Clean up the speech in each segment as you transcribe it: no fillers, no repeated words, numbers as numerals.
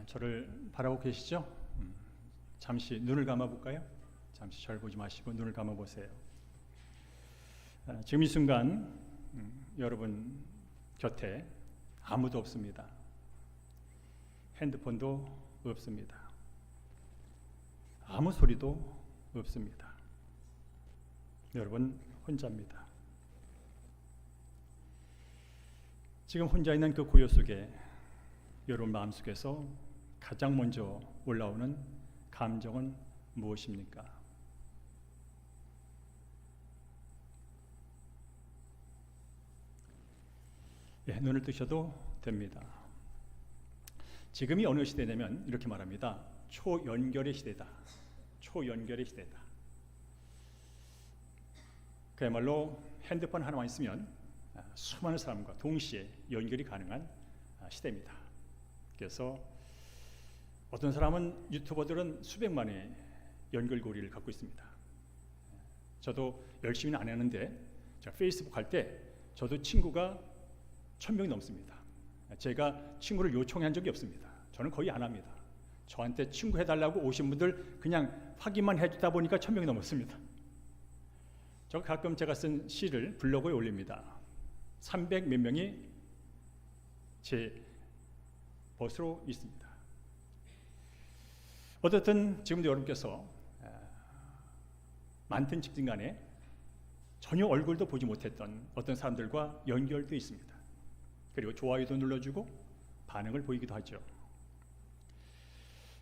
저를 바라보고 계시죠? 잠시 눈을 감아 볼까요? 잠시 저를 보지 마시고 눈을 감아 보세요. 지금 이 순간 여러분 곁에 아무도 없습니다. 핸드폰도 없습니다. 아무 소리도 없습니다. 여러분 혼자입니다. 지금 혼자 있는 그 고요 속에 여러분 마음속에서 가장 먼저 올라오는 감정은 무엇입니까? 눈을 뜨셔도 됩니다. 지금이 어느 시대냐면 이렇게 말합니다. 초연결의 시대다. 초연결의 시대다. 그야말로 핸드폰 하나만 있으면 수많은 사람과 동시에 연결이 가능한 시대입니다. 그래서 어떤 사람은 유튜버들은 수백만의 연결고리를 갖고 있습니다. 저도 열심히는 안 하는데 제가 페이스북 할 때 저도 친구가 1000명이 넘습니다. 제가 친구를 요청한 적이 없습니다. 저는 거의 안 합니다. 저한테 친구 해달라고 오신 분들 그냥 확인만 해주다 보니까 1000명이 넘었습니다. 저 가끔 제가 쓴 시를 블로그에 올립니다. 300 몇 명이 제 벗으로 있습니다. 어쨌든 지금도 여러분께서 많든 집든 간에 전혀 얼굴도 보지 못했던 어떤 사람들과 연결되어 있습니다. 그리고 좋아요도 눌러주고 반응을 보이기도 하죠.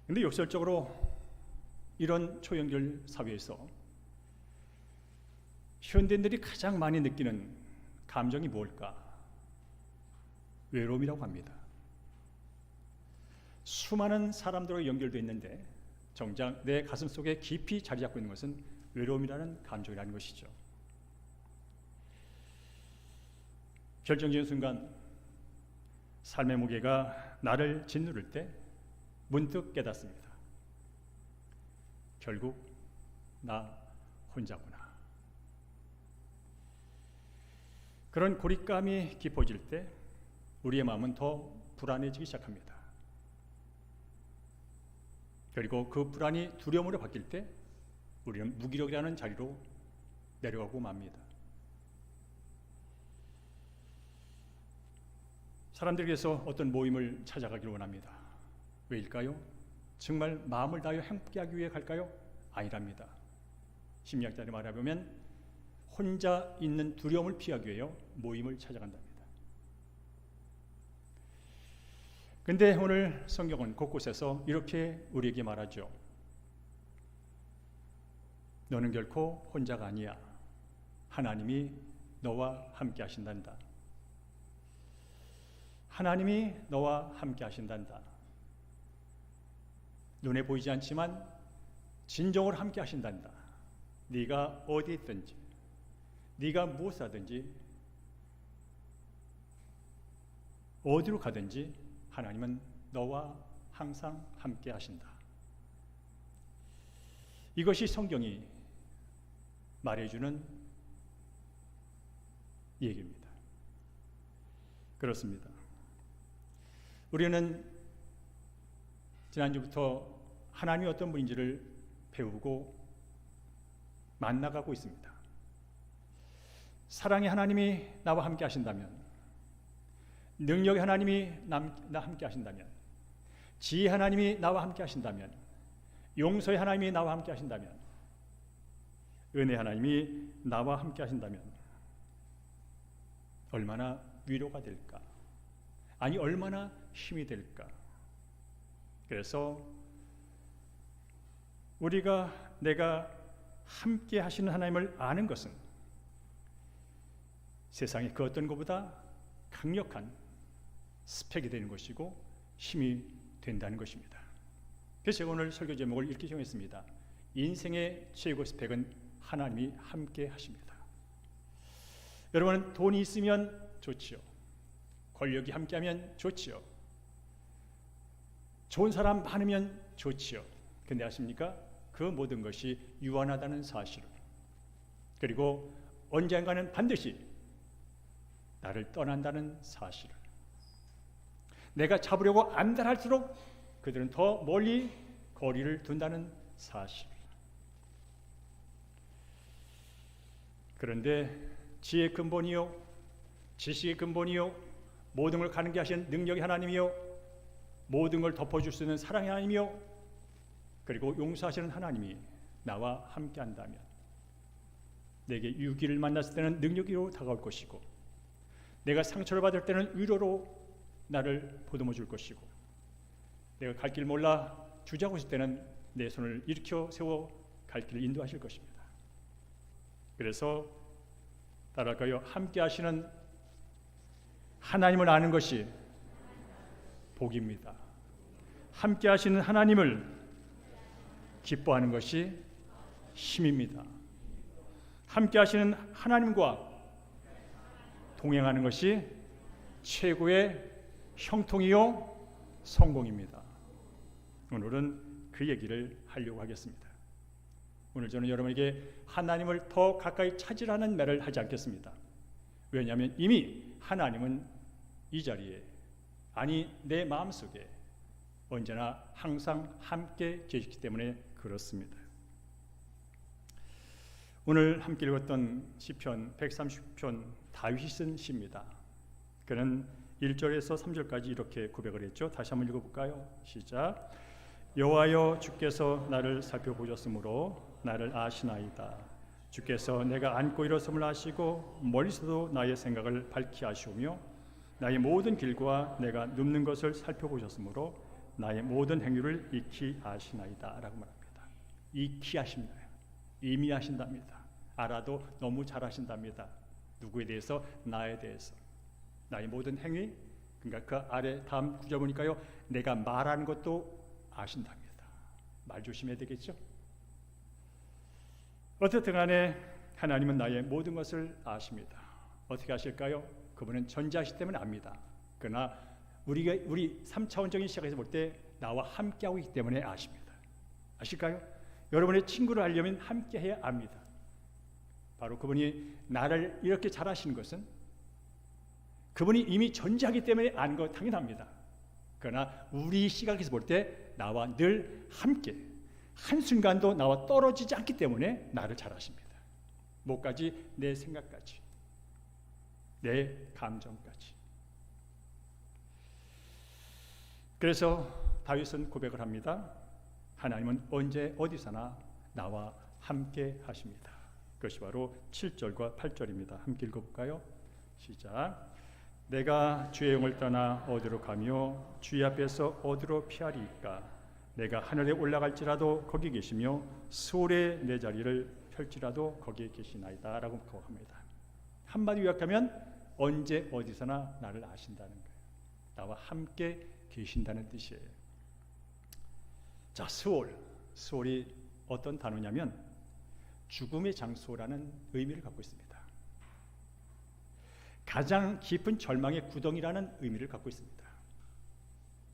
그런데 역설적으로 이런 초연결 사회에서 현대인들이 가장 많이 느끼는 감정이 무엇일까? 외로움이라고 합니다. 수많은 사람들과 연결되어 있는데 정작 내 가슴 속에 깊이 자리 잡고 있는 것은 외로움이라는 감정이라는 것이죠. 결정적인 순간 삶의 무게가 나를 짓누를 때 문득 깨닫습니다. 결국 나 혼자구나. 그런 고립감이 깊어질 때 우리의 마음은 더 불안해지기 시작합니다. 그리고 그 불안이 두려움으로 바뀔 때 우리는 무기력이라는 자리로 내려가고 맙니다. 사람들에게서 어떤 모임을 찾아가기를 원합니다. 왜일까요? 정말 마음을 다하여 행복하기 위해 갈까요? 아니랍니다. 심리학자들이 말해보면 혼자 있는 두려움을 피하기 위해 모임을 찾아간답니다. 근데 오늘 성경은 곳곳에서 이렇게 우리에게 말하죠. 너는 결코 혼자가 아니야. 하나님이 너와 함께 하신단다. 하나님이 너와 함께 하신단다. 눈에 보이지 않지만 진정으로 함께 하신단다. 네가 어디 있든지 네가 무엇을 하든지 어디로 가든지 하나님은 너와 항상 함께 하신다. 이것이 성경이 말해주는 얘기입니다. 그렇습니다. 우리는 지난주부터 하나님이 어떤 분인지를 배우고 만나가고 있습니다. 사랑의 하나님이 나와 함께 하신다면, 능력의 하나님이 나와 함께 하신다면, 지혜 하나님이 나와 함께 하신다면, 용서의 하나님이 나와 함께 하신다면, 은혜 하나님이 나와 함께 하신다면 얼마나 위로가 될까? 아니 얼마나 힘이 될까? 그래서 내가 함께 하시는 하나님을 아는 것은 세상의 그 어떤 것보다 강력한 스펙이 되는 것이고 힘이 된다는 것입니다. 그래서 제가 오늘 설교 제목을 이렇게 정했습니다. 인생의 최고 스펙은 하나님이 함께 하십니다. 여러분, 돈이 있으면 좋지요. 권력이 함께하면 좋지요. 좋은 사람 많으면 좋지요. 근데 아십니까? 그 모든 것이 유한하다는 사실을, 그리고 언젠가는 반드시 나를 떠난다는 사실을, 내가 잡으려고 안달할수록 그들은 더 멀리 거리를 둔다는 사실. 그런데 지혜의 근본이요, 지식의 근본이요, 모든 걸 가능케 하신 능력의 하나님이요, 모든 걸 덮어줄 수 있는 사랑의 하나님이요, 그리고 용서하시는 하나님이 나와 함께 한다면 내게 위기를 만났을 때는 능력으로 다가올 것이고, 내가 상처를 받을 때는 위로로 나를 보듬어 줄 것이고, 내가 갈 길 몰라 주저하고 있을 때는 내 손을 일으켜 세워 갈 길을 인도하실 것입니다. 그래서 따라할까요? 함께 하시는 하나님을 아는 것이 복입니다. 함께 하시는 하나님을 기뻐하는 것이 힘입니다. 함께 하시는 하나님과 동행하는 것이 최고의 형통이요 성공입니다. 오늘은 그 얘기를 하려고 하겠습니다. 오늘 저는 여러분에게 하나님을 더 가까이 찾으라는 말을 하지 않겠습니다. 왜냐하면 이미 하나님은 이 자리에, 아니 내 마음속에 언제나 항상 함께 계시기 때문에 그렇습니다. 오늘 함께 읽었던 시편 130편 다윗이 쓴 시입니다. 그는 1절에서 3절까지 이렇게 고백을 했죠. 다시 한번 읽어볼까요? 시작. 여호와여, 주께서 나를 살펴보셨으므로 나를 아시나이다. 주께서 내가 앉고 일어섬을 아시고 멀리서도 나의 생각을 밝히 아시오며 나의 모든 길과 내가 눕는 것을 살펴보셨으므로 나의 모든 행위를 익히 아시나이다 라고 말합니다. 익히 아십니다. 이미 아신답니다. 알아도 너무 잘 아신답니다. 누구에 대해서? 나에 대해서. 나의 모든 행위, 그러니까 그 아래 다음 구절 보니까요, 내가 말하는 것도 아신답니다. 말 조심해야 되겠죠? 어쨌든 간에 하나님은 나의 모든 것을 아십니다. 어떻게 아실까요? 그분은 전지하시기 때문에 압니다. 그러나 우리 3차원적인 시각에서 볼 때 나와 함께하고 있기 때문에 아십니다. 아실까요? 여러분의 친구를 알려면 함께해야 압니다. 바로 그분이 나를 이렇게 잘 아시는 것은 그분이 이미 전지하기 때문에 아는 거 당연합니다. 그러나 우리 시각에서 볼 때 나와 늘 함께, 한순간도 나와 떨어지지 않기 때문에 나를 잘 아십니다. 뭐까지? 내 생각까지, 내 감정까지. 그래서 다윗은 고백을 합니다. 하나님은 언제 어디서나 나와 함께 하십니다. 그것이 바로 7절과 8절입니다. 함께 읽어볼까요? 시작. 내가 주의 영을 떠나 어디로 가며 주의 앞에서 어디로 피하리이까? 내가 하늘에 올라갈지라도 거기 계시며 수월에 내 자리를 펼지라도 거기에 계시나이다 라고 고백합니다. 한마디 요약하면 언제 어디서나 나를 아신다는 거예요. 나와 함께 계신다는 뜻이에요. 자, 수월이 어떤 단어냐면 죽음의 장소라는 의미를 갖고 있습니다. 가장 깊은 절망의 구덩이라는 의미를 갖고 있습니다.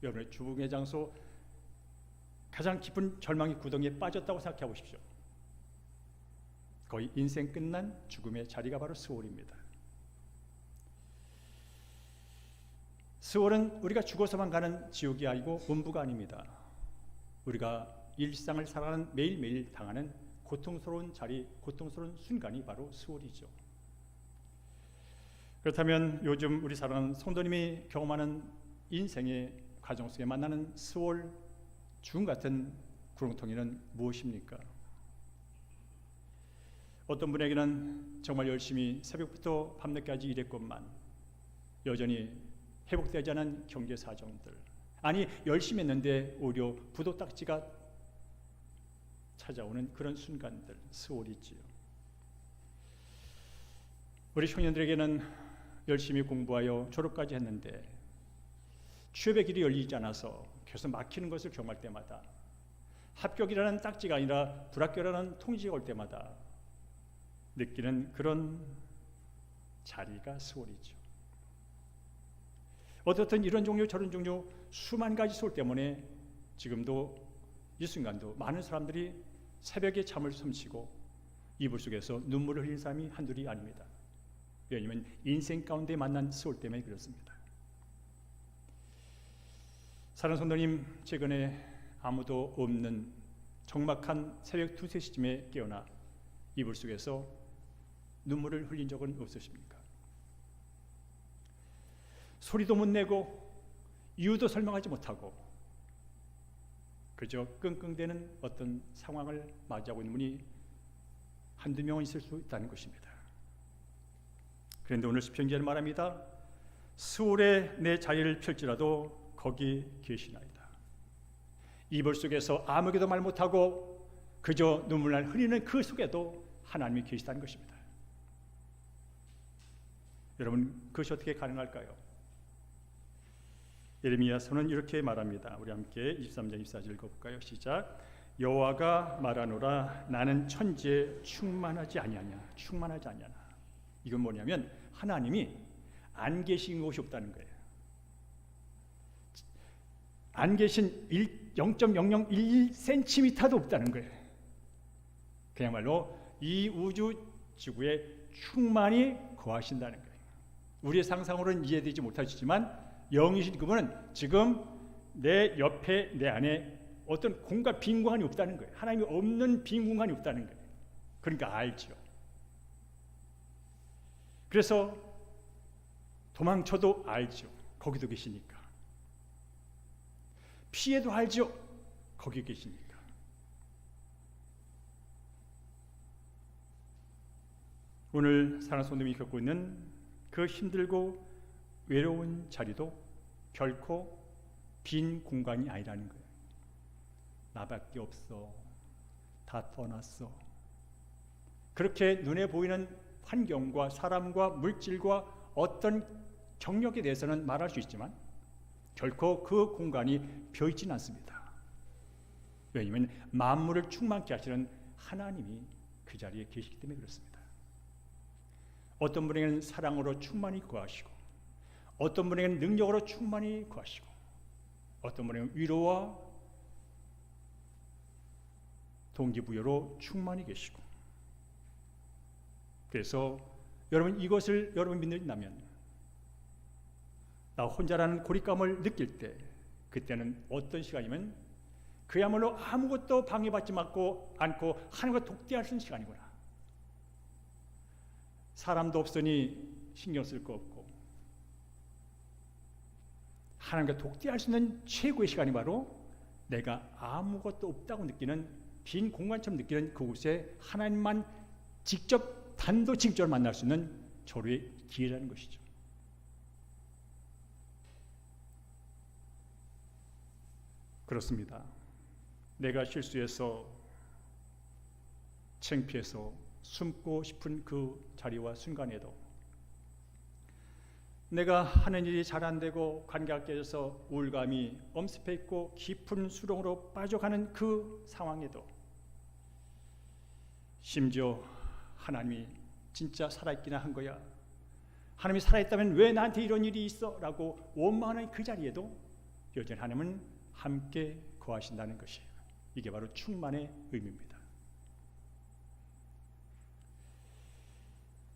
여러분의 죽음의 장소, 가장 깊은 절망의 구덩이에 빠졌다고 생각해 보십시오. 거의 인생 끝난 죽음의 자리가 바로 수월입니다. 수월은 우리가 죽어서만 가는 지옥이 아니고 음부가 아닙니다. 우리가 일상을 살아가는 매일매일 당하는 고통스러운 자리, 고통스러운 순간이 바로 수월이죠. 그렇다면 요즘 우리 살아가는 성도님이 경험하는 인생의 과정 속에 만나는 수월, 죽음 같은 구렁텅이는 무엇입니까? 어떤 분에게는 정말 열심히 새벽부터 밤늦게까지 일했건만 여전히 회복되지 않은 경제 사정들, 아니 열심히 했는데 오히려 부도 딱지가 찾아오는 그런 순간들, 수월이지요. 우리 청년들에게는 열심히 공부하여 졸업까지 했는데 취업의 길이 열리지 않아서 계속 막히는 것을 경험할 때마다, 합격이라는 딱지가 아니라 불합격이라는 통지가 올 때마다 느끼는 그런 자리가 수월이죠. 어떻든 이런 종류 저런 종류 수만 가지 수월 때문에 지금도 이 순간도 많은 사람들이 새벽에 잠을 설치고 이불 속에서 눈물을 흘린 사람이 한둘이 아닙니다. 왜냐하면 인생 가운데 만난 수월 때문에 그렇습니다. 사랑하는 성도님, 최근에 아무도 없는 적막한 새벽 2, 3시쯤에 깨어나 이불 속에서 눈물을 흘린 적은 없으십니까? 소리도 못 내고 이유도 설명하지 못하고 그저 끙끙대는 어떤 상황을 맞이하고 있는 분이 한두 명은 있을 수 있다는 것입니다. 그런데 오늘 시편기자는 말합니다. 스올에 내 자리를 펼지라도 거기 계시나이다. 이불 속에서 아무에게도 말 못하고 그저 눈물날 흘리는 그 속에도 하나님이 계시다는 것입니다. 여러분, 그것이 어떻게 가능할까요? 예레미야서는 이렇게 말합니다. 우리 함께 23장 24절 읽어볼까요? 시작. 여호와가 말하노라 나는 천지에 충만하지 아니하냐. 충만하지 아니하나. 이건 뭐냐면 하나님이 안 계신 곳이 없다는 거예요. 안 계신 0.0011cm도 없다는 거예요. 그야말로 이 우주 지구에 충만히 거하신다는 거예요. 우리의 상상으로는 이해되지 못하시지만 영이신 그분은 지금 내 옆에 내 안에 어떤 공간 빈 공간이 없다는 거예요. 하나님이 없는 빈 공간이 없다는 거예요. 그러니까 알죠. 그래서 도망쳐도 알죠. 거기도 계시니까. 피해도 알죠. 거기 계시니까. 오늘 사랑하는 성도님이 겪고 있는 그 힘들고 외로운 자리도 결코 빈 공간이 아니라는 거예요. 나밖에 없어. 다 떠났어. 그렇게 눈에 보이는 환경과 사람과 물질과 어떤 경력에 대해서는 말할 수 있지만 결코 그 공간이 비어있지는 않습니다. 왜냐하면 만물을 충만케 하시는 하나님이 그 자리에 계시기 때문에 그렇습니다. 어떤 분에게는 사랑으로 충만히 거하시고 어떤 분에게는 능력으로 충만히 거하시고 어떤 분에게는 위로와 동기부여로 충만히 계시고 그래서 여러분 이것을 여러분 믿는다면 나 혼자라는 고립감을 느낄 때 그때는 어떤 시간이면 그야말로 아무것도 방해받지 않고 하나님과 독대할 수 있는 시간이구나. 사람도 없으니 신경 쓸 거 없고 하나님과 독대할 수 있는 최고의 시간이 바로 내가 아무것도 없다고 느끼는 빈 공간처럼 느끼는 그곳에 하나님만 직접 단도직입적으로 만날 수 있는 절호의 기회라는 것이죠. 그렇습니다. 내가 실수해서 창피해서 숨고 싶은 그 자리와 순간에도 내가 하는 일이 잘 안 되고 관계가 깨져서 우울감이 엄습해 있고 깊은 수렁으로 빠져가는 그 상황에도 심지어 하나님이 진짜 살아있기나 한 거야. 하나님이 살아있다면 왜 나한테 이런 일이 있어? 라고 원망하는 그 자리에도 여전히 하나님은 함께 거하신다는 것이에요. 이게 바로 충만의 의미입니다.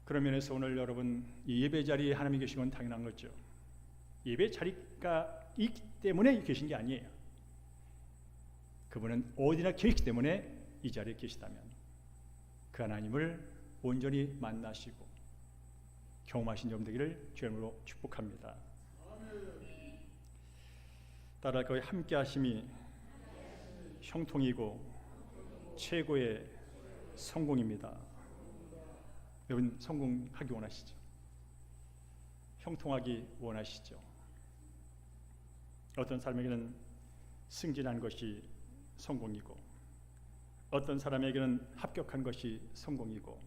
그런 면에서 오늘 여러분 이 예배 자리에 하나님이 계신 건 당연한 거죠. 예배 자리가 있기 때문에 계신 게 아니에요. 그분은 어디나 계시기 때문에 이 자리에 계시다면 그 하나님을 온전히 만나시고 경험하신 점 되기를 주님으로 축복합니다. 따라 거의 함께 하심이 형통이고 최고의 성공입니다. 여러분 성공하기 원하시죠? 형통하기 원하시죠? 어떤 사람에게는 승진한 것이 성공이고 어떤 사람에게는 합격한 것이 성공이고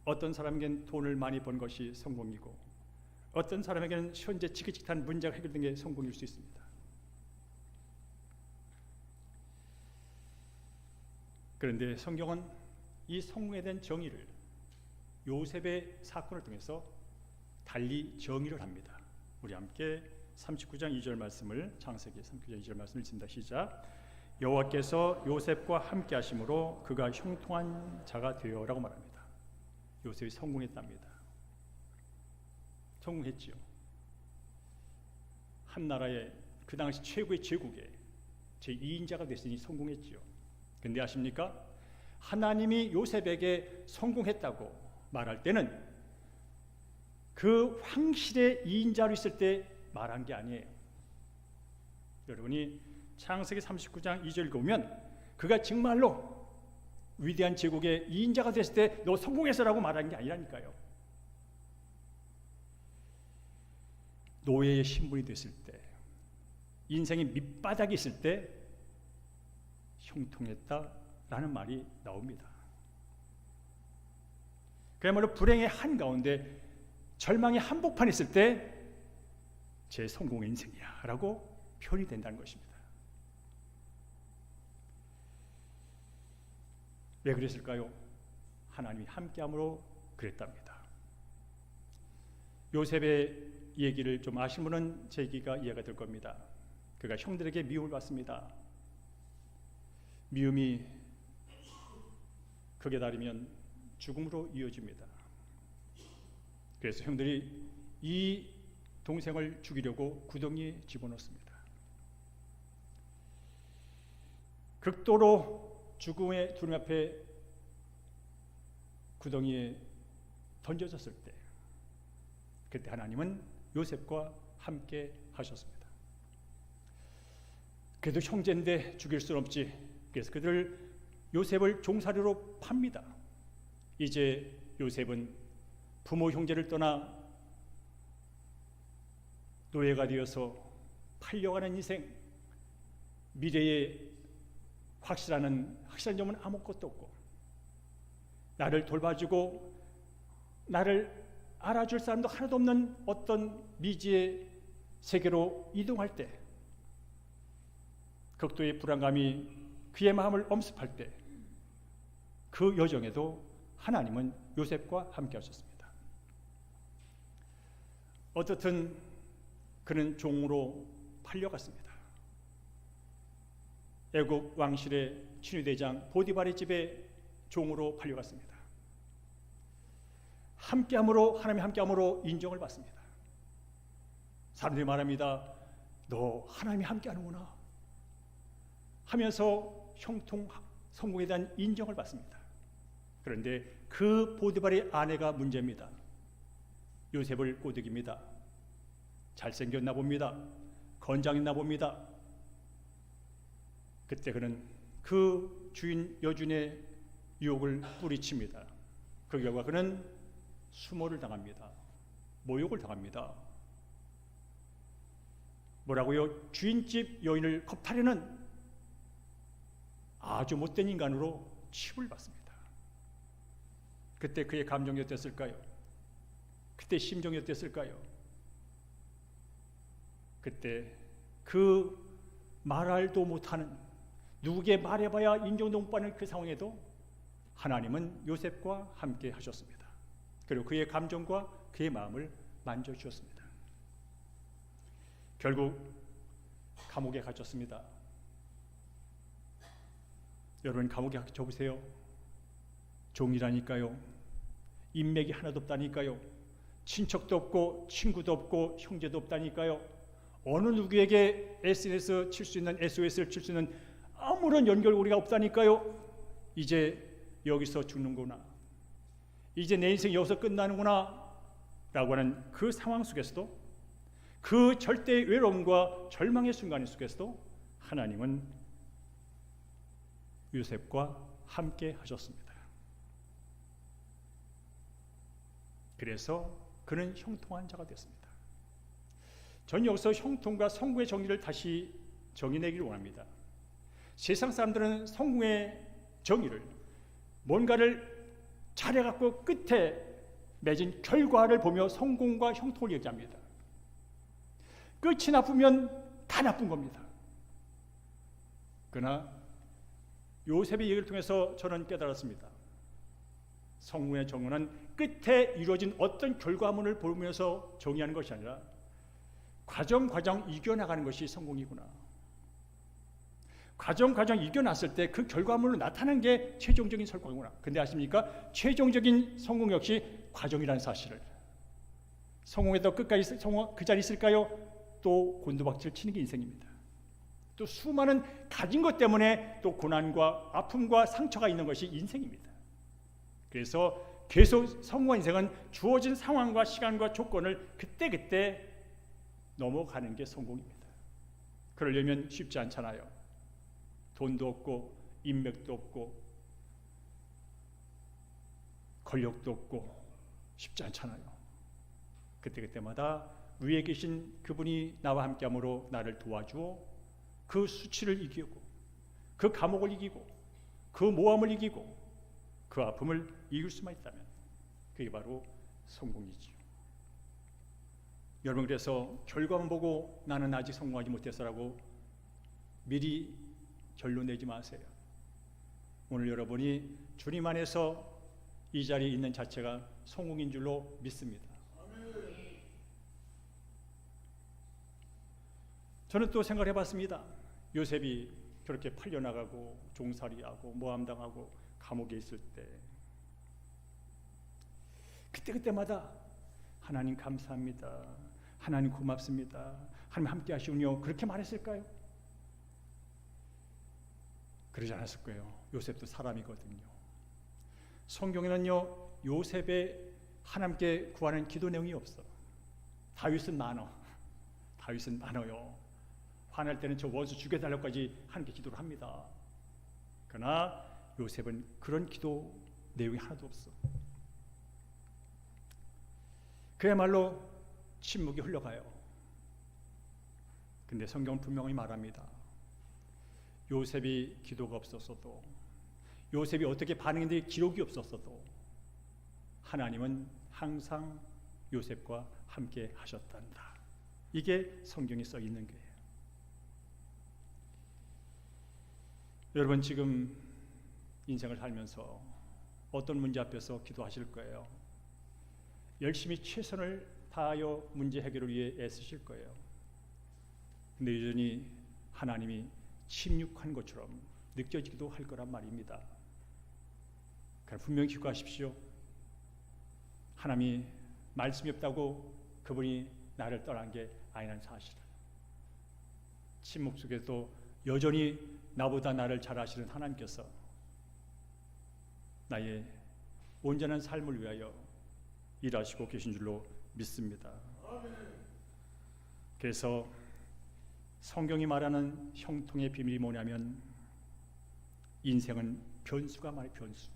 어떤 사람에게는 돈을 많이 번 것이 성공이고 어떤 사람에게는 현재 지긋지긋한 문제가 해결된 게 성공일 수 있습니다. 그런데 성경은 이 성공에 대한 정의를 요셉의 사건을 통해서 달리 정의를 합니다. 우리 함께 39장 2절 말씀을 창세기 39장 2절 말씀을 읽습니다. 시작. 여호와께서 요셉과 함께 하심으로 그가 형통한 자가 되어라고 말합니다. 요셉이 성공했답니다. 성공했지요. 한 나라의 그 당시 최고의 제국의 제2인자가 됐으니 성공했지요. 근데 아십니까? 하나님이 요셉에게 성공했다고 말할 때는 그 황실의 2인자로 있을 때 말한 게 아니에요. 여러분이 창세기 39장 2절 보면 그가 정말로 위대한 제국의 2인자가 됐을 때 너 성공했어라고 말한 게 아니라니까요. 노예의 신분이 됐을 때, 인생의 밑바닥에 있을 때 형통했다라는 말이 나옵니다. 그야말로 불행의 한가운데 절망의 한복판에 있을 때 제 성공의 인생이야 라고 표현이 된다는 것입니다. 왜 그랬을까요? 하나님이 함께함으로 그랬답니다. 요셉의 얘기를 좀 아시는 분은 제 얘기가 이해가 될 겁니다. 그가 형들에게 미움을 받습니다. 미움이 극에 달하면 죽음으로 이어집니다. 그래서 형들이 이 동생을 죽이려고 구덩이에 집어넣습니다. 극도로 죽음의 두려움 앞에 구덩이에 던져졌을 때, 그때 하나님은 요셉과 함께 하셨습니다. 그래도 형제인데 죽일 수는 없지. 그래서 그들 요셉을 종살이로 팝니다. 이제 요셉은 부모 형제를 떠나 노예가 되어서 팔려가는 인생, 미래에 확실한 점은 아무것도 없고 나를 돌봐주고 나를 알아줄 사람도 하나도 없는 어떤 미지의 세계로 이동할 때, 극도의 불안감이 그의 마음을 엄습할 때, 그 여정에도 하나님은 요셉과 함께 하셨습니다. 어떻든 그는 종으로 팔려갔습니다. 애굽 왕실의 친위대장 보디발의 집에 종으로 팔려갔습니다. 함께함으로, 하나님이 함께함으로 인정을 받습니다. 사람들이 말합니다. 너 하나님이 함께하는구나 하면서 형통 성공에 대한 인정을 받습니다. 그런데 그 보디발의 아내가 문제입니다. 요셉을 꼬드깁니다. 잘생겼나 봅니다. 건장했나 봅니다. 그때 그는 그 주인 여준의 유혹을 뿌리칩니다. 그 결과 그는 수모를 당합니다. 모욕을 당합니다. 뭐라고요? 주인집 여인을 겁탈하는 아주 못된 인간으로 취급을 받습니다. 그때 그의 감정이 어땠을까요? 그때 심정이 어땠을까요? 그때 그 말할도 못하는, 누구에게 말해봐야 인정도 못 받는 그 상황에도 하나님은 요셉과 함께 하셨습니다. 그리고 그의 감정과 그의 마음을 만져주셨습니다. 결국 감옥에 갇혔습니다. 여러분, 감옥에 갇혀보세요. 종이라니까요. 인맥이 하나도 없다니까요. 친척도 없고 친구도 없고 형제도 없다니까요. 어느 누구에게 SNS 칠 수 있는, SOS를 칠 수 있는 아무런 연결고리가 없다니까요. 이제 여기서 죽는구나, 이제 내 인생이 여기서 끝나는구나 라고 하는 그 상황 속에서도, 그 절대의 외로움과 절망의 순간 속에서도 하나님은 요셉과 함께 하셨습니다. 그래서 그는 형통한 자가 됐습니다. 저는 여기서 형통과 성공의 정의를 다시 정의내기를 원합니다. 세상 사람들은 성공의 정의를 뭔가를 잘해갖고 끝에 맺은 결과를 보며 성공과 형통을 얘기합니다. 끝이 나쁘면 다 나쁜 겁니다. 그러나 요셉의 얘기를 통해서 저는 깨달았습니다. 성공의 정의는 끝에 이루어진 어떤 결과물을 보면서 정의하는 것이 아니라 과정 이겨나가는 것이 성공이구나. 과정 이겨났을 때 그 결과물로 나타난 게 최종적인 성공이구나. 근데 아십니까? 최종적인 성공 역시 과정이라는 사실을. 성공에도 끝까지 그 자리에 있을까요? 또 곤두박질 치는 게 인생입니다. 또 수많은 가진 것 때문에 또 고난과 아픔과 상처가 있는 것이 인생입니다. 그래서 계속 성공한 인생은 주어진 상황과 시간과 조건을 그때그때 넘어가는 게 성공입니다. 그러려면 쉽지 않잖아요. 돈도 없고 인맥도 없고 권력도 없고 쉽지 않잖아요. 그때그때마다 위에 계신 그분이 나와 함께함으로 나를 도와주어 그 수치를 이기고 그 감옥을 이기고 그 모함을 이기고 그 아픔을 이길 수만 있다면 그게 바로 성공이지요. 여러분, 그래서 결과만 보고 나는 아직 성공하지 못했어라고 미리 결론 내지 마세요. 오늘 여러분이 주님 안에서 이 자리에 있는 자체가 성공인 줄로 믿습니다. 저는 또 생각을 해봤습니다. 요셉이 그렇게 팔려나가고 종살이하고 모함당하고 감옥에 있을 때 그때마다 하나님 감사합니다, 하나님 고맙습니다, 하나님 함께 하시군요, 그렇게 말했을까요? 그러지 않았을 거예요. 요셉도 사람이거든요. 성경에는요, 요셉의 하나님께 구하는 기도 내용이 없어. 다윗은 많어. 다윗은 많아요. 화날 때는 저 원수 죽여달라고까지 하나님께 기도를 합니다. 그러나 요셉은 그런 기도 내용이 하나도 없어. 그야말로 침묵이 흘러가요. 근데 성경은 분명히 말합니다. 요셉이 기도가 없었어도, 요셉이 어떻게 반응했는지 기록이 없었어도 하나님은 항상 요셉과 함께 하셨단다. 이게 성경에 써 있는 거예요. 여러분, 지금 인생을 살면서 어떤 문제 앞에서 기도하실 거예요? 열심히 최선을 다하여 문제 해결을 위해 애쓰실 거예요. 근데 여전히 하나님이 침묵한 것처럼 느껴지기도 할 거란 말입니다. 그럼 분명히 기억하십시오. 하나님이 말씀이 없다고 그분이 나를 떠난 게 아니라는 사실을. 침묵 속에도 여전히 나보다 나를 잘 아시는 하나님께서 나의 온전한 삶을 위하여 일하시고 계신 줄로 믿습니다. 그래서 성경이 말하는 형통의 비밀이 뭐냐면 인생은 변수가 많아요. 변수.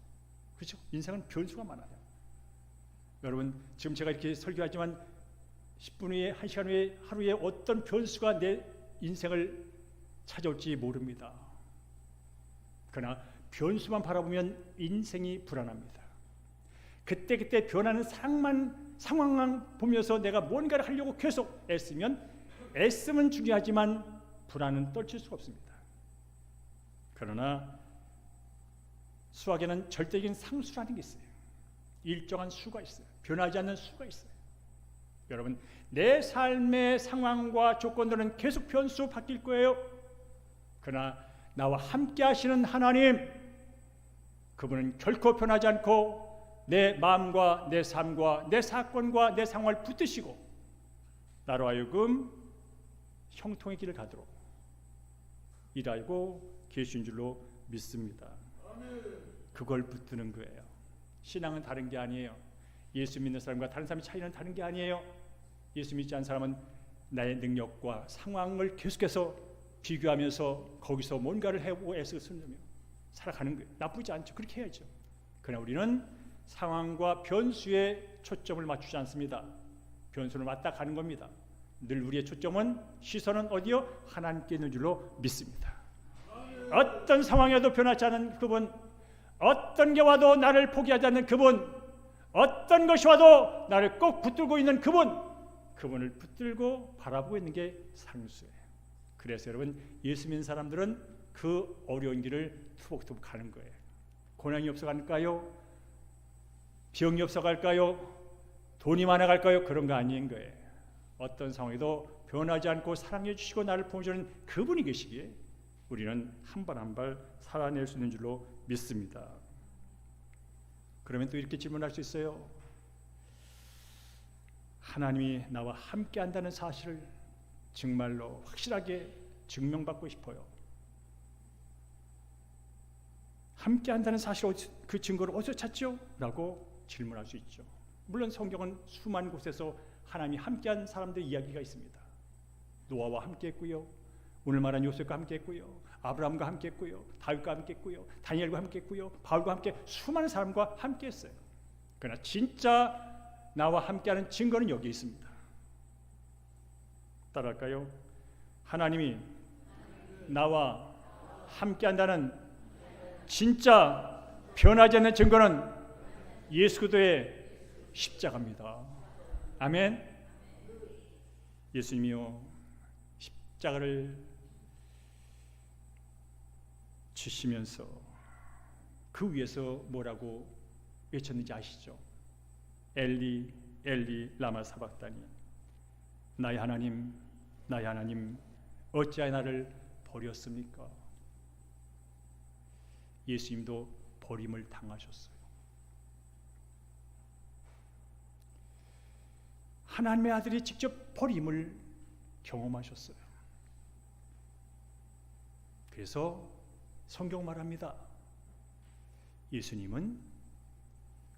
그렇죠? 인생은 변수가 많아요. 여러분, 지금 제가 이렇게 설교하지만 10분 후에, 1시간 후에, 하루에 어떤 변수가 내 인생을 찾아올지 모릅니다. 그러나 변수만 바라보면 인생이 불안합니다. 그때 변하는 상황만 보면서 내가 뭔가를 하려고 계속 애쓰면 중요하지만 불안은 떨칠 수가 없습니다. 그러나 수학에는 절대적인 상수라는 게 있어요. 일정한 수가 있어요. 변하지 않는 수가 있어요. 여러분, 내 삶의 상황과 조건들은 계속 변수 바뀔 거예요. 그러나 나와 함께 하시는 하나님, 그분은 결코 변하지 않고 내 마음과 내 삶과 내 사건과 내 상황을 붙드시고 나로 하여금 형통의 길을 가도록 일하고 계신 줄로 믿습니다. 그걸 붙드는 거예요. 신앙은 다른 게 아니에요. 예수 믿는 사람과 다른 사람의 차이는 다른 게 아니에요. 예수 믿지 않는 사람은 나의 능력과 상황을 계속해서 비교하면서 거기서 뭔가를 해보고 애쓰고 쓰며 살아가는 거예요. 나쁘지 않죠. 그렇게 해야죠. 그러나 우리는 상황과 변수에 초점을 맞추지 않습니다. 변수를 맞다 가는 겁니다. 늘 우리의 초점은, 시선은 어디요? 하나님께 있는 줄로 믿습니다. 어떤 상황에도 변하지 않은 그분, 어떤 게 와도 나를 포기하지 않는 그분, 어떤 것이 와도 나를 꼭 붙들고 있는 그분을 붙들고 바라보고 있는 게 상수예요. 그래서 여러분, 예수 믿는 사람들은 그 어려운 길을 투벅투벅 가는 거예요. 고난이 없어 갈까요? 병이 없어 갈까요? 돈이 많아 갈까요? 그런 거 아닌 거예요. 어떤 상황에도 변하지 않고 사랑해 주시고 나를 보여주는 그분이 계시기에 우리는 한 발 한 발 살아낼 수 있는 줄로 믿습니다. 그러면 또 이렇게 질문할 수 있어요. 하나님이 나와 함께 한다는 사실을 정말로 확실하게 증명받고 싶어요. 함께한다는 사실 그 증거를 어디서 찾죠? 라고 질문할 수 있죠. 물론 성경은 수많은 곳에서 하나님이 함께한 사람들의 이야기가 있습니다. 노아와 함께했고요, 오늘 말한 요셉과 함께했고요, 아브라함과 함께했고요, 다윗과 함께했고요, 다니엘과 함께했고요, 바울과 함께 수많은 사람과 함께했어요. 그러나 진짜 나와 함께하는 증거는 여기 있습니다. 따라할까요? 하나님이 나와 함께한다는 진짜 변하지 않는 증거는 예수 그리스도의 십자가입니다. 아멘. 예수님이요, 십자가를 지시면서 그 위에서 뭐라고 외쳤는지 아시죠? 엘리 엘리 라마 사박다니, 나의 하나님 나의 하나님 어찌하여 나를 버렸습니까? 예수님도 버림을 당하셨어요. 하나님의 아들이 직접 버림을 경험하셨어요. 그래서 성경 말합니다. 예수님은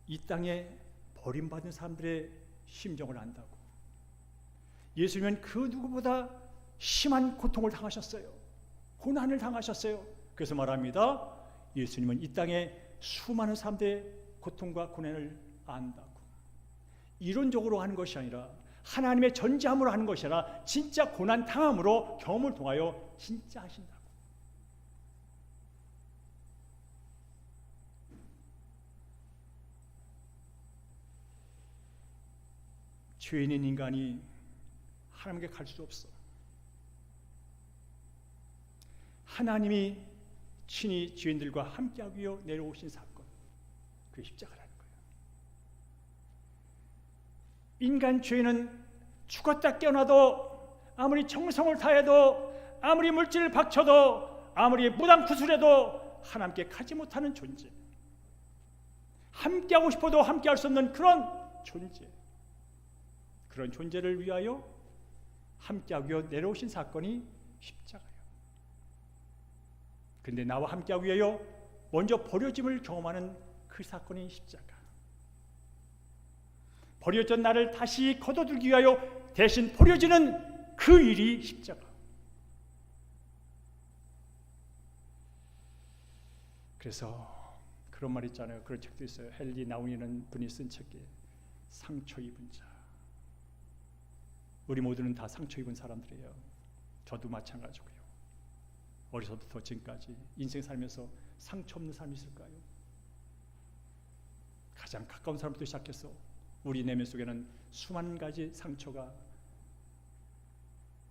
이 땅에 버림받은 사람들의 심정을 안다고. 예수님은 그 누구보다 심한 고통을 당하셨어요. 고난을 당하셨어요. 그래서 말합니다. 예수님은 이 땅에 수많은 사람들의 고통과 고난을 안다고. 이론적으로 하는 것이 아니라 하나님의 전지함으로 하는 것이 아니라 진짜 고난 당함으로 경험을 통하여 진짜 하신다고. 죄인인 인간이 하나님께 갈 수 없어. 하나님이 친히 죄인들과 함께하기 위해 내려오신 사건, 그게 십자가라는 거예요. 인간 죄인은 죽었다 깨어나도, 아무리 정성을 다해도, 아무리 물질을 바쳐도, 아무리 무당 구술해도 하나님께 가지 못하는 존재, 함께하고 싶어도 함께할 수 없는 그런 존재, 그런 존재를 위하여 함께하기 위해 내려오신 사건이 십자가예요. 근데 나와 함께하기 위하여 먼저 버려짐을 경험하는 그 사건이 십자가. 버려졌던 나를 다시 거둬들기 위하여 대신 버려지는 그 일이 십자가. 그래서 그런 말 있잖아요. 그런 책도 있어요. 헨리 나운이라는 분이 쓴 책에 상처 입은 자. 우리 모두는 다 상처 입은 사람들이에요. 저도 마찬가지고요. 어려서부터 지금까지 인생 살면서 상처 없는 사람이 있을까요? 가장 가까운 사람부터 시작해서 우리 내면 속에는 수많은 가지 상처가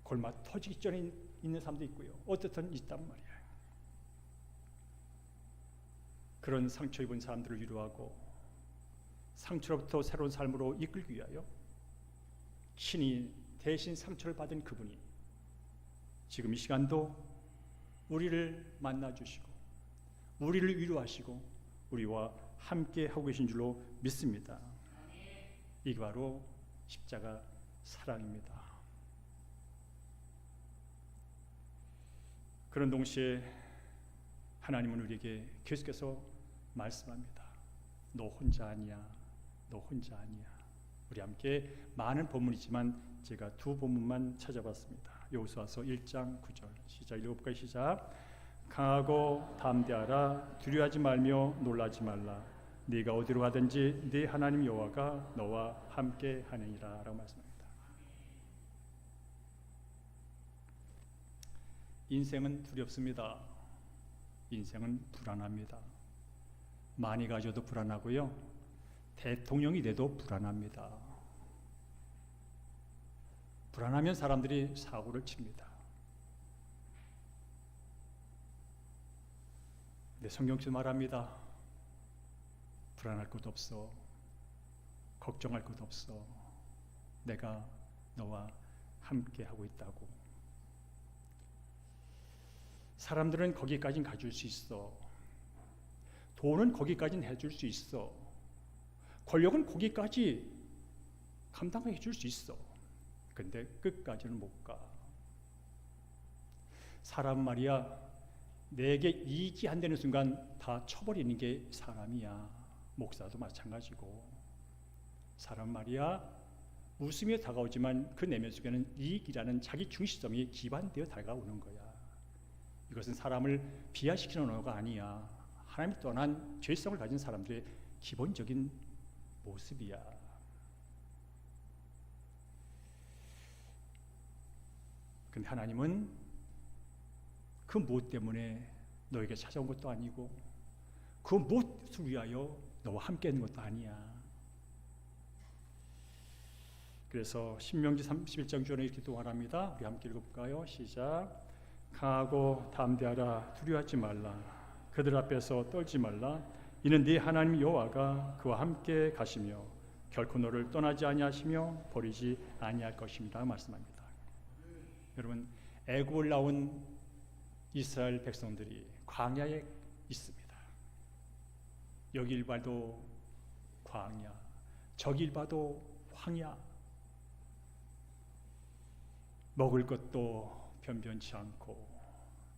골마 터지기 전에 있는 사람도 있고요. 어떻든 있단 말이에요. 그런 상처 입은 사람들을 위로하고 상처로부터 새로운 삶으로 이끌기 위하여 친히 대신 상처를 받은 그분이 지금 이 시간도 우리를 만나주시고 우리를 위로하시고 우리와 함께 하고 계신 줄로 믿습니다. 이게 바로 십자가 사랑입니다. 그런 동시에 하나님은 우리에게 계속해서 말씀합니다. 너 혼자 아니야. 너 혼자 아니야. 우리 함께 많은 본문이지만 제가 두 본문만 찾아봤습니다. 여호수아서 1장 9절 시작 읽어볼까요? 시작. 강하고 담대하라. 두려워하지 말며 놀라지 말라. 네가 어디로 가든지 네 하나님 여호와가 너와 함께 하느니라 라고 말씀합니다. 인생은 두렵습니다. 인생은 불안합니다. 많이 가져도 불안하고요. 대통령이 돼도 불안합니다. 불안하면 사람들이 사고를 칩니다. 근데 성경에서 말합니다. 불안할 것도 없어. 걱정할 것도 없어. 내가 너와 함께 하고 있다고. 사람들은 거기까지는 가줄 수 있어. 돈은 거기까지는 해줄 수 있어. 권력은 거기까지 감당해 줄 수 있어. 근데 끝까지는 못 가. 사람 말이야 내게 이익이 안 되는 순간 다 쳐버리는 게 사람이야. 목사도 마찬가지고 사람 말이야 웃으며 다가오지만 그 내면 속에는 이익이라는 자기 중시성이 기반되어 다가오는 거야. 이것은 사람을 비하시키는 언어가 아니야. 하나님이 떠난 죄성을 가진 사람들의 기본적인 모습이야. 근데 하나님은 그 무엇 때문에 너에게 찾아온 것도 아니고 그 무엇을 위하여 너와 함께 있는 것도 아니야. 그래서 신명기 31장 주에 이렇게 기도하랍니다. 우리 함께 읽어볼까요? 시작. 강하고 담대하라. 두려워하지 말라. 그들 앞에서 떨지 말라. 이는 네 하나님 여호와가 그와 함께 가시며 결코 너를 떠나지 아니하시며 버리지 아니할 것입니다. 말씀합니다. 여러분, 애굽을 나온 이스라엘 백성들이 광야에 있습니다. 여길 봐도 광야, 저길 봐도 황야. 먹을 것도 변변치 않고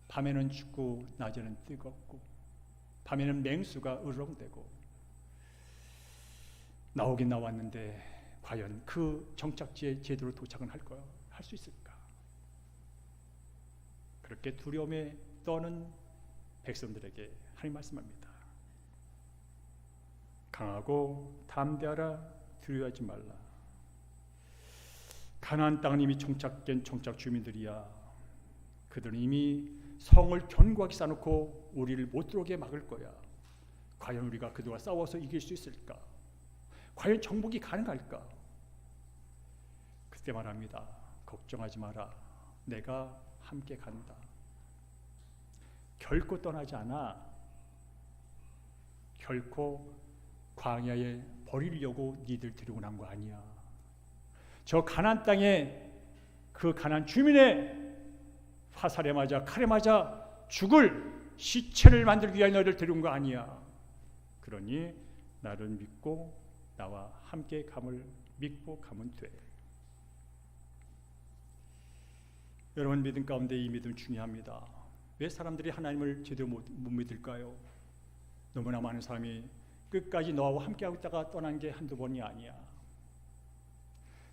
밤에는 춥고 낮에는 뜨겁고 밤에는 맹수가 으르렁대고 나오긴 나왔는데 과연 그 정착지에 제대로 도착은 할 수 있을까? 그렇게 두려움에 떠는 백성들에게 하나님 말씀합니다. 강하고 담대하라. 두려워하지 말라. 가나안 땅은 이미 정착된 정착 주민들이야. 그들은 이미 성을 견고하게 쌓아놓고 우리를 못 들어오게 막을 거야. 과연 우리가 그들과 싸워서 이길 수 있을까? 과연 정복이 가능할까? 그때 말합니다. 걱정하지 마라. 내가 함께 간다. 결코 떠나지 않아. 결코 광야에 버리려고 니들 데리고 난 거 아니야. 저 가나안 땅에 그 가나안 주민의 화살에 맞아 칼에 맞아 죽을 시체를 만들기 위해 너희를 데려온 거 아니야. 그러니 나를 믿고 나와 함께 감을 믿고 가면 돼. 여러분, 믿음 가운데 이 믿음 중요합니다. 왜 사람들이 하나님을 제대로 못 믿을까요? 너무나 많은 사람이 끝까지 너와 함께하고 있다가 떠난 게 한두 번이 아니야.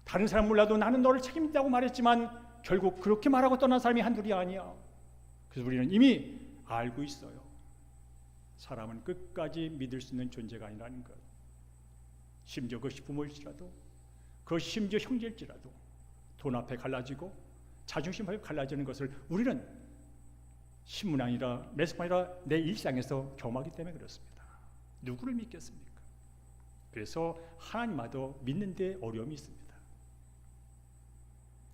다른 사람 몰라도 나는 너를 책임진다고 말했지만 결국 그렇게 말하고 떠난 사람이 한둘이 아니야. 그래서 우리는 이미 알고 있어요. 사람은 끝까지 믿을 수 있는 존재가 아니라는 것. 심지어 그것이 부모일지라도, 그것이 심지어 형제일지라도 돈 앞에 갈라지고 자존심 앞에 갈라지는 것을 우리는 신문 아니라 매스컴 아니라 내 일상에서 경험하기 때문에 그렇습니다. 누구를 믿겠습니까? 그래서 하나님마저 믿는 데 어려움이 있습니다.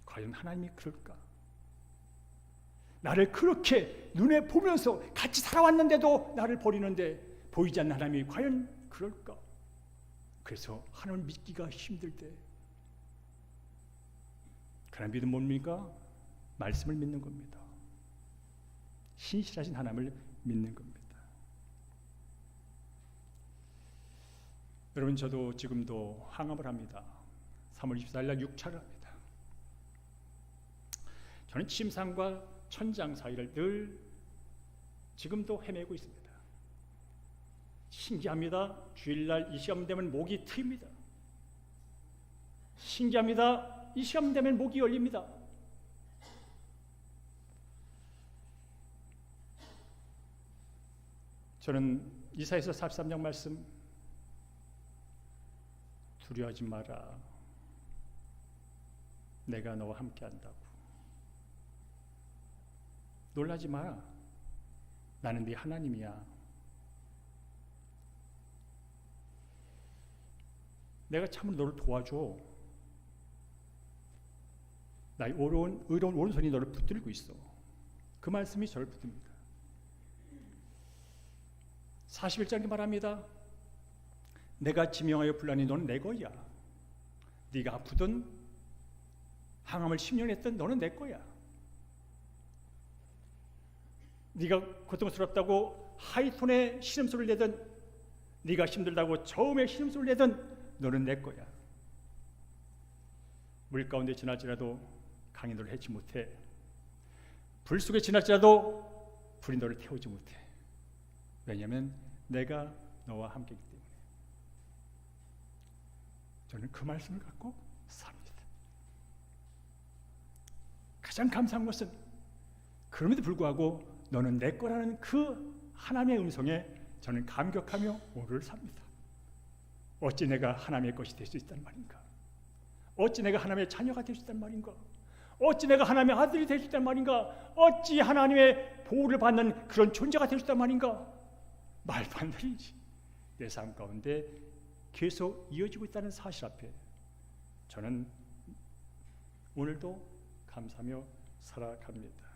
과연 하나님이 그럴까? 나를 그렇게 눈에 보면서 같이 살아왔는데도 나를 버리는데 보이지 않는 하나님이 과연 그럴까? 그래서 하나님을 믿기가 힘들 때 그런 믿음 뭡니까? 말씀을 믿는 겁니다. 신실하신 하나님을 믿는 겁니다. 여러분, 저도 지금도 항암을 합니다. 3월 24일 날 6차를 합니다. 저는 침상과 천장 사이를 늘 지금도 헤매고 있습니다. 신기합니다. 주일날 이 시간 되면 목이 트입니다. 신기합니다. 이 시간 되면 목이 열립니다. 저는 이사야서 43장 말씀, 두려워하지 마라. 내가 너와 함께한다고. 놀라지 마라. 나는 네 하나님이야. 내가 참으로 너를 도와줘. 나의 의로운 오른손이 너를 붙들고 있어. 그 말씀이 저를 붙듭니다. 41장에 말합니다. 내가 지명하여 불라니 너는 내 거야. 네가 아프든 항암을 10년 했든 너는 내 거야. 네가 고통스럽다고 하이톤의 신음소리를 내든 네가 힘들다고 저음의 신음소리를 내든 너는 내 거야. 물 가운데 지나지라도 강이 너를 해치 못해. 불 속에 지날지라도 불이 너를 태우지 못해. 왜냐하면 내가 너와 함께이기 때문에. 저는 그 말씀을 갖고 삽니다. 가장 감사한 것은 그럼에도 불구하고 너는 내 거라는 그 하나님의 음성에 저는 감격하며 오늘을 삽니다. 어찌 내가 하나님의 것이 될 수 있단 말인가? 어찌 내가 하나님의 자녀가 될 수 있단 말인가? 어찌 내가 하나님의 아들이 될 수 있단 말인가? 어찌 하나님의 보호를 받는 그런 존재가 될 수 있단 말인가? 말도 안 되지. 내 삶 가운데 계속 이어지고 있다는 사실 앞에 저는 오늘도 감사하며 살아갑니다.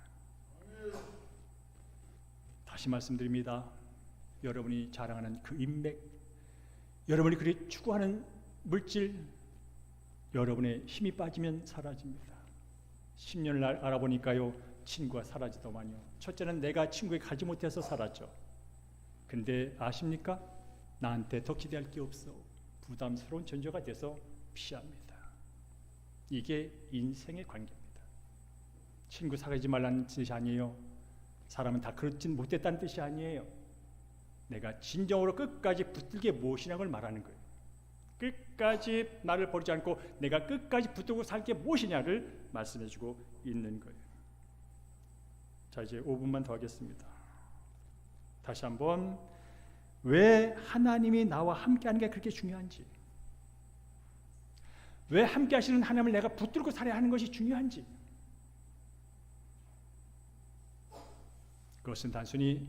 다시 말씀드립니다. 여러분이 자랑하는 그 인맥, 여러분이 그리 추구하는 물질, 여러분의 힘이 빠지면 사라집니다. 10년을 알아보니까요, 친구가 사라지더만요. 첫째는 내가 친구에게 가지 못해서 사라져. 근데 아십니까? 나한테 더 기대할 게 없어. 부담스러운 존재가 돼서 피합니다. 이게 인생의 관계입니다. 친구 사귀지 말라는 뜻이 아니에요. 사람은 다 그렇진 못했다는 뜻이 아니에요. 내가 진정으로 끝까지 붙들게 무엇이냐는 걸 말하는 거예요. 끝까지 나를 버리지 않고 내가 끝까지 붙들고 살 게 무엇이냐를 말씀해주고 있는 거예요. 자, 이제 5분만 더 하겠습니다. 다시 한번, 왜 하나님이 나와 함께하는 게 그렇게 중요한지, 왜 함께하시는 하나님을 내가 붙들고 살아야 하는 것이 중요한지, 그것은 단순히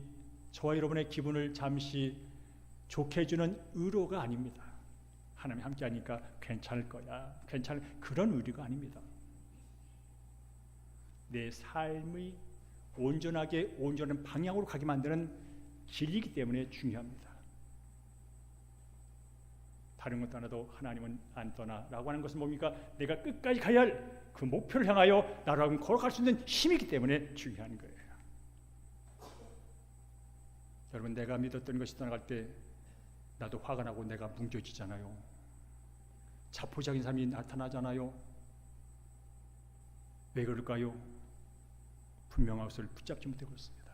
저와 여러분의 기분을 잠시 좋게 해주는 의로가 아닙니다. 하나님이 함께하니까 괜찮을 거야, 괜찮을, 그런 의리가 아닙니다. 내 삶의 온전한 방향으로 가게 만드는 길이기 때문에 중요합니다. 다른 것 떠나도 하나님은 안 떠나라고 하는 것은 뭡니까? 내가 끝까지 가야 할 그 목표를 향하여 나라고 걸어갈 수 있는 힘이기 때문에 중요한 거예요. 여러분, 내가 믿었던 것이 떠나갈 때 나도 화가 나고 내가 뭉개지잖아요. 자포자기인 삶이 나타나잖아요. 왜 그럴까요? 분명한 것을 붙잡지 못하고 있습니다.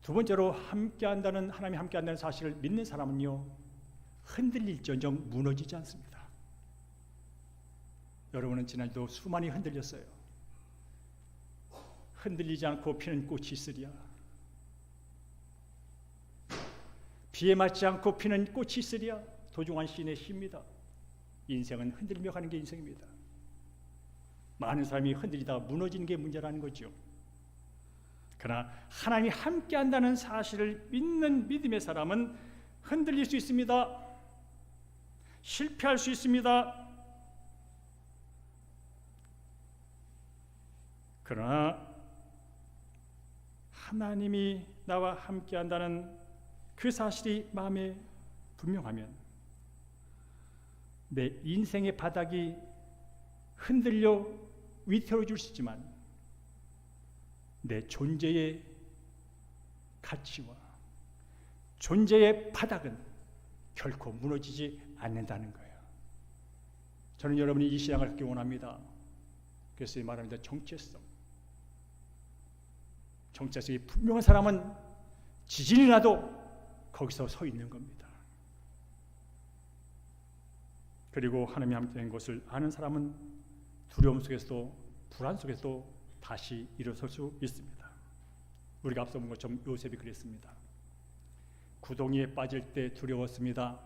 두 번째로, 함께한다는, 하나님이 함께한다는 사실을 믿는 사람은요, 흔들릴지언정 무너지지 않습니다. 여러분은 지난주도 수많이 흔들렸어요. 흔들리지 않고 피는 꽃이 있으랴. 비에 맞지 않고 피는 꽃이 있으랴. 도종환 시인의 시입니다. 인생은 흔들며 가는 게 인생입니다. 많은 사람이 흔들리다가 무너지는 게 문제라는 거죠. 그러나 하나님이 함께한다는 사실을 믿는 믿음의 사람은 흔들릴 수 있습니다. 실패할 수 있습니다. 그러나 하나님이 나와 함께한다는 그 사실이 마음에 분명하면 내 인생의 바닥이 흔들려 위태로워질 수 있지만 내 존재의 가치와 존재의 바닥은 결코 무너지지 않는다는 거예요. 저는 여러분이 이 신앙을 갖기 원합니다. 그래서 말합니다. 정체성이 분명한 사람은 지진이 나도 거기서 서 있는 겁니다. 그리고 하나님이 함께한 것을 아는 사람은 두려움 속에서도 불안 속에서도 다시 일어설 수 있습니다. 우리가 앞서 본 것처럼 요셉이 그랬습니다. 구덩이에 빠질 때 두려웠습니다.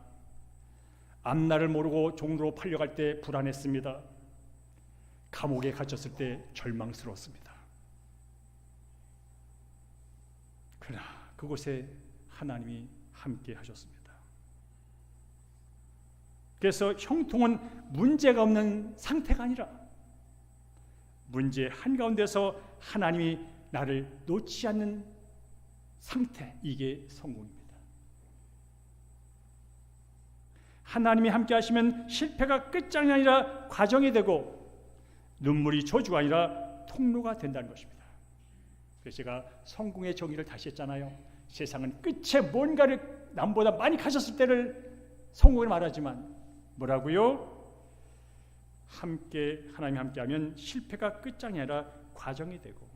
앞날을 모르고 종로로 팔려갈 때 불안했습니다. 감옥에 갇혔을 때 절망스러웠습니다. 그러나 그곳에 하나님이 함께 하셨습니다. 그래서 형통은 문제가 없는 상태가 아니라 문제 한가운데서 하나님이 나를 놓지 않는 상태, 이게 성공입니다. 하나님이 함께 하시면 실패가 끝장이 아니라 과정이 되고 눈물이 저주가 아니라 통로가 된다는 것입니다. 그래서 제가 성공의 정의를 다시 했잖아요. 세상은 끝에 뭔가를 남보다 많이 가졌을 때를 성공을 말하지만 뭐라고요? 하나님 함께하면 실패가 끝장이 아니라 과정이 되고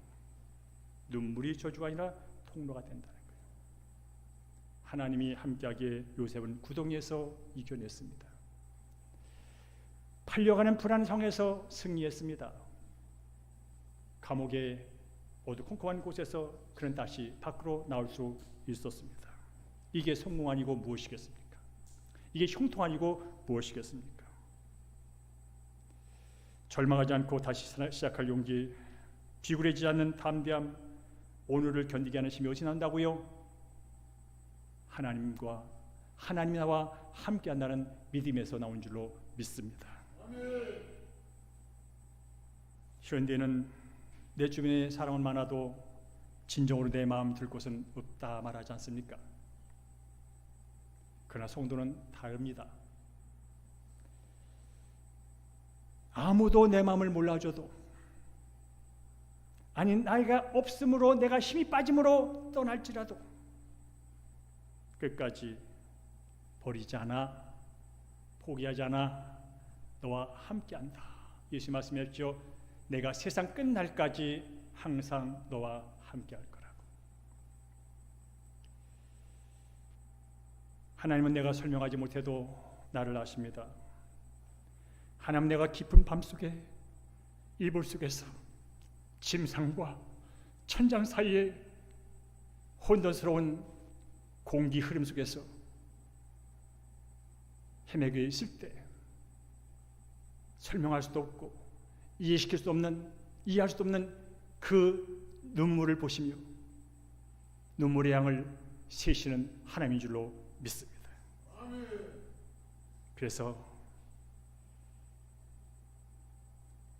눈물이 저주가 아니라 통로가 된다는 거예요. 하나님이 함께하기에 요셉은 구덩이에서 이겨냈습니다. 팔려가는 불안한 상황에서 승리했습니다. 감옥의 어두컴컴한 곳에서 그는 다시 밖으로 나올 수 있었습니다. 이게 성공 아니고 무엇이겠습니까? 이게 형통 아니고 무엇이겠습니까? 절망하지 않고 다시 시작할 용기, 비굴해지지 않는 담대함, 오늘을 견디게 하는 힘이 어디서 난다고요? 하나님이 나와 함께 한다는 믿음에서 나온 줄로 믿습니다. 현대는 내 주변에 사람은 많아도 진정으로 내 마음 들 곳은 없다 말하지 않습니까? 그러나 성도는 다릅니다. 아무도 내 마음을 몰라줘도, 아니 나이가 없으므로 내가 힘이 빠짐으로 떠날지라도 끝까지 버리지 않아, 포기하지 않아 너와 함께한다. 예수 말씀했죠. 내가 세상 끝날까지 항상 너와 함께할 거라고. 하나님은 내가 설명하지 못해도 나를 아십니다. 하나님, 내가 깊은 밤속에 이불 속에서 침상과 천장 사이에 혼돈스러운 공기 흐름 속에서 헤매고 있을 때 설명할 수도 없고 이해할 수도 없는 그 눈물을 보시며 눈물의 양을 세시는 하나님인 줄로 믿습니다. 그래서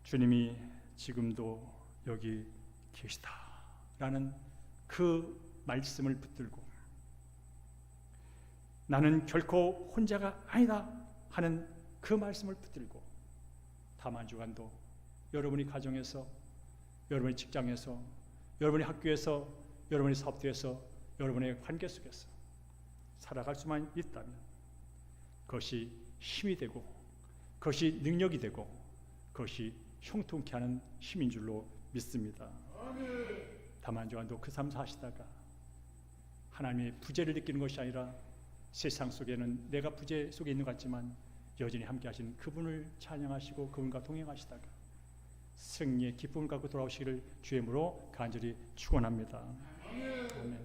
주님이 지금도 여기 계시다라는 그 말씀을 붙들고 나는 결코 혼자가 아니다 하는 그 말씀을 붙들고 다음 한 주간도 여러분이 가정에서, 여러분의 직장에서, 여러분의 학교에서, 여러분의 사업터에서, 여러분의 관계 속에서 살아갈 수만 있다면 그것이 힘이 되고 그것이 능력이 되고 그것이 형통케 하는 힘인 줄로 믿습니다. 다만 한 주간도 그 삶 사시다가 하나님의 부재를 느끼는 것이 아니라 세상 속에는 내가 부재 속에 있는 것 같지만 여전히 함께 하신 그분을 찬양하시고 그분과 동행하시다가 승리의 기쁨을 갖고 돌아오시기를 주의 이름으로 간절히 축원합니다. 아멘.